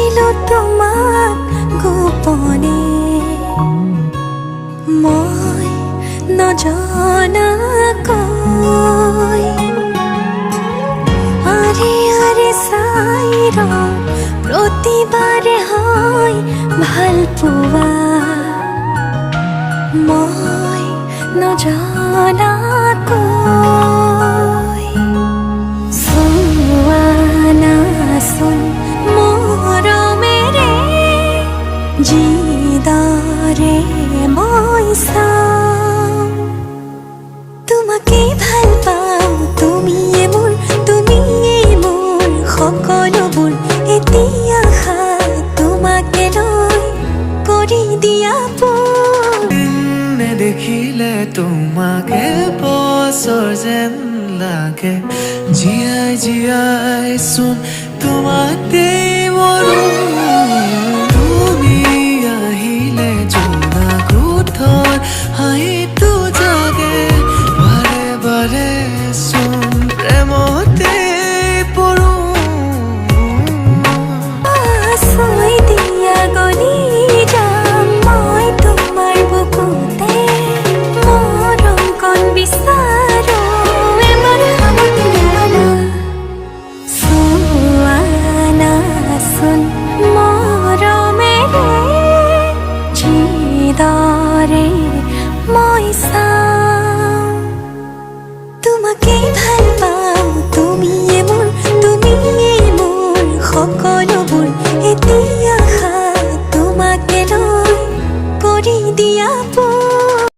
কৈছিলো তোমাক গোপনে মই নজনাকৈ আৰে আৰে চাই ৰওঁ প্ৰতিবাৰে হয় ভাল পোৱা মই নজনাকৈ চোৱা নাচোন মৰমেৰে যিদৰে মই চাওঁ তোমাকে ভাল পাওঁ তুমিয়ে মোৰ সকলোবোৰ এতিয়া তোমাকে লৈ কৰি দিয়া দেখিলে তোমাকে বছৰ যেন লাগে জীয়াই জীয়াই চোন তোমাকেই মৰো